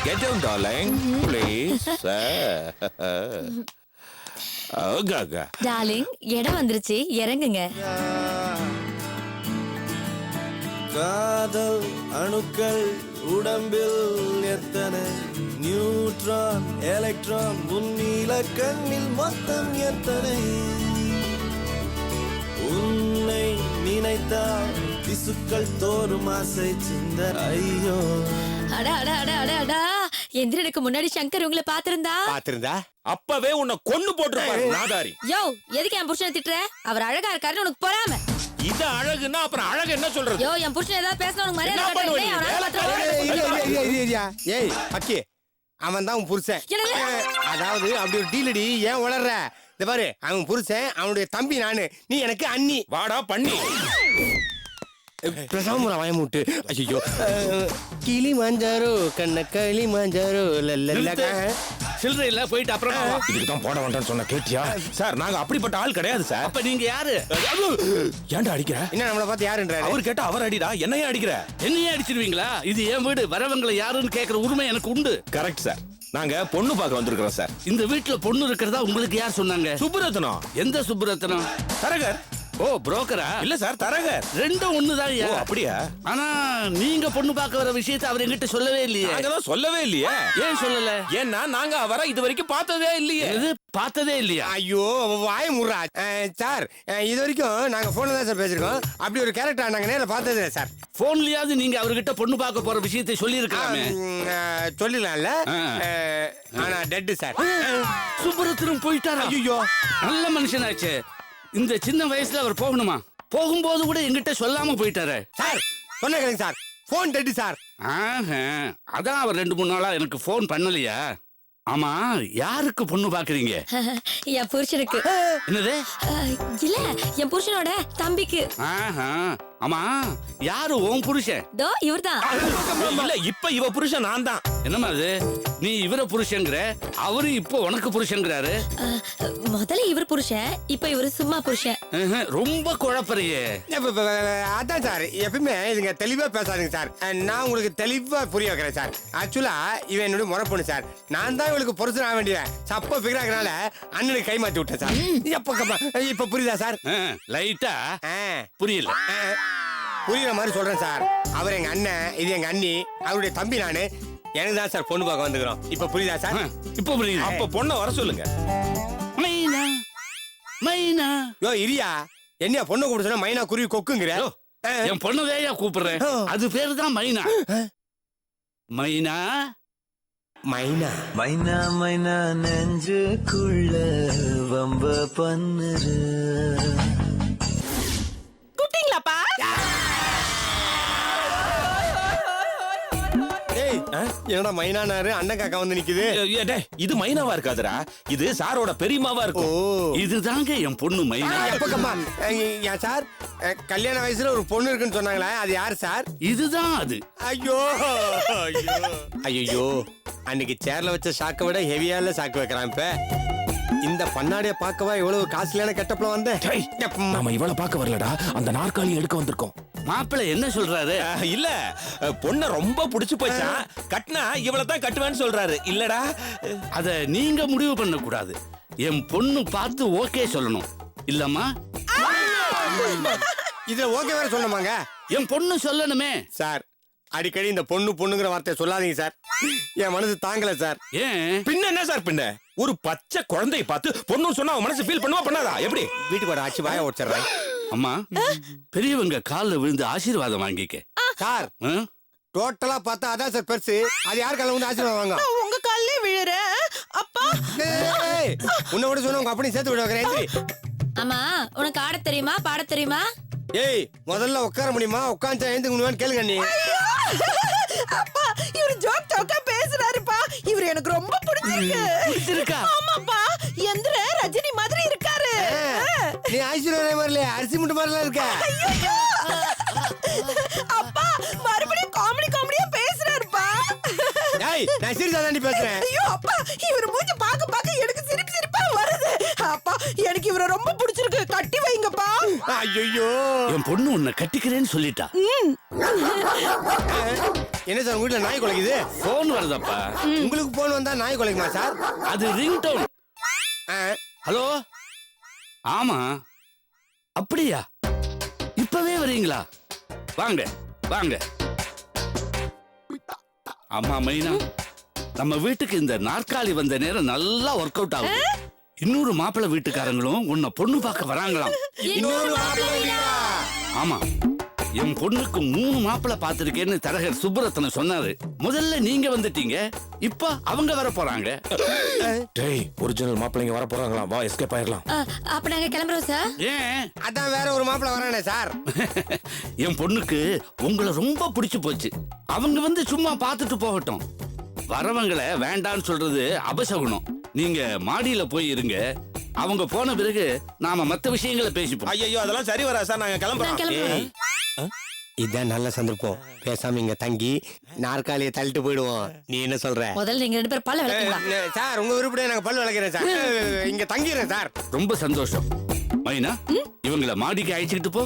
Get down, darling. Please. Gaga. Darling இடம் வந்துருச்சு இறங்குங்க. காதல் அணுக்கள் உடம்பில் எத்தனை நியூட்ரான் எலக்ட்ரான் முன்னில கண்ணில் மொத்தம் எத்தனை உன்னை நினைத்தால் திசுக்கள் தோறும் ஆசை சிந்த ஐயோ. அடா அடா அடா அடா அடா எந்திரனுக்கு முன்னாடி சங்கர் உங்களை பாத்திருந்தா அப்பவே உன்னை கொன்னு போட்டுருப்பாரு நாதாரி. யோ எதுக்கு என் புருஷனை திட்டுற? அவர் அழகா இருக்காருன்னு உனக்கு பொறாம. இது அழகுன்னா அப்புறம் அழகு என்ன சொல்றது? யோ என் புருஷன் ஏதாவது பேசினா உனக்கு மரியாதை என்ன காட்டணும். ஏய் அக்கி, அவன் தான் உன் புருஷன். அதாவது அப்படி ஒரு டீலடி ஏன் உளர்ற? இந்த பாரு, அவன் புருஷன், அவனுடைய தம்பி நானு, நீ எனக்கு அண்ணி. வாடா பண்ணி பிரசாம வயமுட்டு. ஐயோ, கிளி மாஞ்சாரோ கண்ண களி மாஞ்சாரோ லல்லல்ல. சில்லறை இல்ல, போயிட்டு அப்புறம் இதுக்கு தான் போட வேண்டாம்னு சொன்ன கேட்டியா? சார் நாங்க அப்படிப்பட்ட ஆள் கிடையாது சார். அப்ப நீங்க யாரு? ஏன்டா அடிக்கிற? என்ன நம்மள பார்த்து யாருன்றாரு? அவர் கேட்டா அவர் அடிடா, என்னையே அடிக்கிற? என்னையே அடிச்சிருவீங்களா? இது என் வீடு, வரவங்களை யாருன்னு கேக்குற உரிமை எனக்கு உண்டு. Correct sir. நாங்க பொண்ணு பார்க்க வந்திருக்கிறோம் சார். இந்த வீட்டுல பொண்ணு இருக்கிறதா உங்களுக்கு யார் சொன்னாங்க? சுப்புரத்னம். எந்த சுப்புரத்னம்? தரகர். ஓ, புரோக்கரா? இல்ல சார், தரகர். ரெண்டும் ஒண்ணுதான். ஓ, அப்படியா? ஆனா நீங்க பொண்ணு பார்க்க வர விஷயத்தை அவர் என்கிட்ட சொல்லவே இல்லையே. நாங்க தான் சொல்லவே இல்லையே. ஏன் சொல்லல? ஏன்னா நாங்க அவரை இது வரைக்கும் பார்த்ததே இல்லையே. இது பார்த்ததே இல்லையா? ஐயோ வாய முறா. சார், இது வரைக்கும் நாங்க போன்ல தான் சார் பேசிருக்கோம். அப்படி ஒரு கேரக்டர் நாங்க நேர்ல பார்த்ததே இல்லை சார். போன்லயாவது நீங்க அவர்கிட்ட பொண்ணு பார்க்க போற விஷயத்தை சொல்லி இருக்கலாமே. சொல்லிடலாம்ல. ஆனா டெட் சார். சுப்புரத்னம் போயிட்டாரா? ஐயோ, நல்ல மனுஷனாச்சே. இந்த சின்ன வயசுல அவர் போகணுமா? போகும்போது கூட எங்கிட்ட சொல்லாம போயிட்டாரு. சார் சொன்ன கேளுங்க சார், போன் டெட் சார். அதான் அவர் 2-3 நாளா எனக்கு போன் பண்ணலையா? ஆமா, யாருக்கு பொண்ணு பாக்குறீங்க? என் புருஷனுக்கு. என்னது? இல்ல என் புருஷனோட தம்பிக்கு. ஆமா, யாரு உன் புருஷன்? தோ இவர்தான். இல்ல, இப்ப இவ புருஷன் நான் தான். என்னமா அது? நீ இவர புருஷங்கிற, அவரு இப்போ உனக்கு புருஷங்கிறாரு. முதல்ல இவர் புருஷன், இப்ப இவரு சும்மா புருஷன். ரொம்ப குழப்பறியே. அதான் சார், எப்பவுமே இதுங்க தெளிவா பேசாதீங்க சார். நான் உங்களுக்கு தெளிவா புரிய வைக்கிறேன் சார். ஆக்சுவலா இவன் என்னோட முறை பொண்ணு சார். நான் தான் இவளுக்கு புருஷன் ஆக வேண்டிய சப்ப பிகராகனால அண்ணனுக்கு கை மாத்தி விட்டேன் சார். இப்ப புரியுதா சார்? லைட்டா புரியல. புரியுற மாதிரி சொல்றேன் சார். அவர் எங்க அண்ணன், இது எங்க அண்ணி, அவருடைய தம்பி நானு. எனக்கு தான் சார் பொண்ணு பார்க்க வந்துக்கிறோம். இப்ப புரியுதா சார்? இப்ப புரியுது. அப்ப பொண்ணை வர சொல்லுங்க. மைனா மைனா. யோ இரியா, என்ன பொண்ணு கூப்பிட சொன்னா மைனா குருவி கொக்குங்கிற? என் பொண்ணதையா கூப்பிடுறேன். அது பேரு தான் மைனா. மைனா மைனா மைனா மைனா நெஞ்சுக்குள்ள வம்ப பண்ணுற குட்டிங்களாப்பா? என்னடா மைனானாரு அண்ணன் காக்கா வந்து நிக்குது. இது மைனாவா இருக்காதுடா, இது சாரோட பெரியமாவா இருக்கும். இதுதாங்க என் பொண்ணு மைனா. சார், கல்யாண வயசுல ஒரு பொண்ணு இருக்குன்னு சொன்னாங்களே, அது யாரு சார்? இதுதான் அது. ஐயோ ஐயோ, அன்னைக்கு சேர்ல வச்ச சாக்க விட ஹெவியால சாக்கு வைக்கிறான். இப்ப இந்த பண்ணாடிய பார்க்கவா இவ்வளவு காஸ்ட்லியான கெட்டப்ல வந்த? நாம இவளை பார்க்க வரலடா, அந்த நாற்காலி எடுக்க வந்திருக்கோம். மாப்பிள்ளை என்ன சொல்றாரு? இல்ல, பொண்ண ரொம்ப புடிச்சு போச்சா, கட்டினா இவளை தான் கட்டுவேன்னு சொல்றாரு. இல்லடா, அத நீங்க முடிவு பண்ண கூடாது. என் பொண்ணு பார்த்து ஓகே சொல்லணும். இல்லம்மா, இதுல ஓகே வேற சொல்லணுமாங்க? என் பொண்ணு சொல்லணுமே சார். அடிக்கடி இந்த பொண்ணுங்கிற வார்த்தையை சொல்லாதீங்க சார். என் மனசு தாங்கல சார். ஏன்? பின்ன என்ன சார்? பின்ன ஒரு பச்சை குழந்தையை பார்த்து பொண்ணு சொன்னா அவன் மனசு ஃபீல் பண்ணுவா பண்ணாதா? எப்படி? வீட்டுக்கு வர ஆச்சு வாய ஓடிச்சிடுறேன். அம்மா, பெரியவங்க கால்ல விழுந்து ஆசீர்வாதம் வாங்கிக்க. சார், டோட்டலா பார்த்தா அதான் சார் பெருசு. அது யார் கால வந்து ஆசீர்வாதம் வாங்க? உங்க கால்லே விழுறேன் அப்பா. உன்னை விட சொன்ன உங்க அப்படி சேர்த்து விட வைக்கிறேன். ஆமா, உனக்கு ஆட தெரியுமா, பாட தெரியுமா? ஏய், முதல்ல உட்கார முடியுமா? உட்காந்து எழுந்துக்க முடியுமான்னு கேளுங்க நீ. அப்பா, இவரு ஜோக்கா பேசுறாருப்பா. இவரு எனக்கு ரொம்ப பிடிச்சிருக்கு. ஆமாப்பா, எந்திர ரஜினி மாதிரி இருக்காரு. நீ ஐஸ்வர்யா மாதிரி இல்ல, அரிசி முட்டை மாதிரிலாம் இருக்க. அப்பா, மறுபடியும் காமெடியா பேசுறாருப்பா. ஏய், நான் சீரியஸா தான் பேசுறேன். ஐயோ அப்பா, இவரு மூஞ்சி பாக்க எனக்கு சிரிப்பா வருது. அப்பா, எனக்கு இவரை ரொம்ப பிடிச்சிருக்கு. கட்டி வைங்கப்பா. ஐயோ, என் பொண்ணு உன்னை கட்டிக்கிறேன்னு சொல்லிட்டா. என்ன சார் உங்க வீட்டுல நாய் குலைக்குது? போன் வருதப்பா. உங்களுக்கு போன் வந்தா நாய் குலைக்குமா சார்? அது ரிங்டோன். ஹலோ. ஆமா அப்படியா? இப்பவே வரீங்களா? வாங்க வாங்க. ஆமா மைனா, நம்ம வீட்டுக்கு இந்த நாற்காலி வந்த நேரம் நல்லா ஒர்க் அவுட் ஆகுது. இன்னொரு மாப்பிள்ளை வீட்டுக்காரங்களும் உன்னை பொண்ணு பார்க்க வராங்களாம். இன்னொரு மாப்பிள்ளையா? ஆமா, என் பொண்ணுக்கு 3 மாப்பிள்ளை பார்த்திருக்கேன்னு தரகர் சுப்புரத்தன சொன்னாரு. முதல்ல நீங்க வந்துட்டீங்க, இப்ப அவங்க வர போறாங்க. டேய், ஒரிஜினல் மாப்பிள்ளைங்க வர போறாங்களா? வா எஸ்கேப் ஆயிரலாம். அப்ப நாங்க கிளம்புறோம் சார். ஏன்? அதான் வேற ஒரு மாப்பிள்ளை வரானே சார். என் பொண்ணுக்கு உங்களை ரொம்ப பிடிச்சு போச்சு. அவங்க வந்து சும்மா பார்த்துட்டு போகட்டும். வரவங்களை வேண்டான்னு சொல்றது அபசகுணம். நீங்க மாடியில போய் இருங்க. அவங்க போன பிறகு நாம மத்த விஷயங்களை பேசிப்போம். ஐயோ, அதெல்லாம் சரி வரா சார். நாங்க நான் கிளம்புறோம். கிளம்புறோம். இதான் நல்ல சந்தர்ப்பம். பேசாம இங்க தங்கி நாற்காலியை தள்ளிட்டு போயிடுவோம். நீ என்ன சொல்ற? முதல்ல நீங்க 2 பேரும் பல்ல விளக்குங்களா? சார் உங்க விருப்பப்படியே நாங்க பல்லு விளக்கிறேன் சார். இங்க தங்கிடுறேன் சார். ரொம்ப சந்தோஷம். மைனா, இவங்கள மாடிக்கு அழைச்சிக்கிட்டு போ.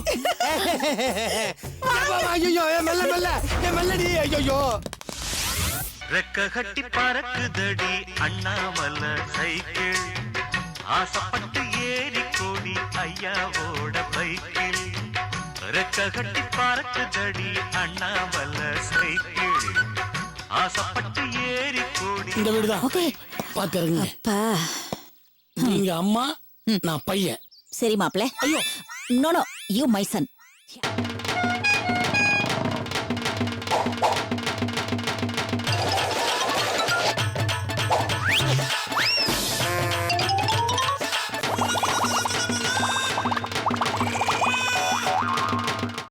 ஐயோ மெல்ல மெல்ல மெல்லடி. ஐயோ ரெக்க கட்டி பறக்குதடி அண்ணாமல சைக்கிள், ஆசைப்பட்டு ஏறி கோடி ஐயாவோட பைக்கிள். ரெக்க கட்டி பறக்குதடி அண்ணாமல சைக்கிள், ஆசைப்பட்டு ஏறி கோடி. இந்த வீடுதான். ஓகே. பாத்துருங்க. அப்பா நீங்க அம்மா, நான் பையன். சரி மாப்பிள்ள. ஐயோ, நோ யூ மை சன்.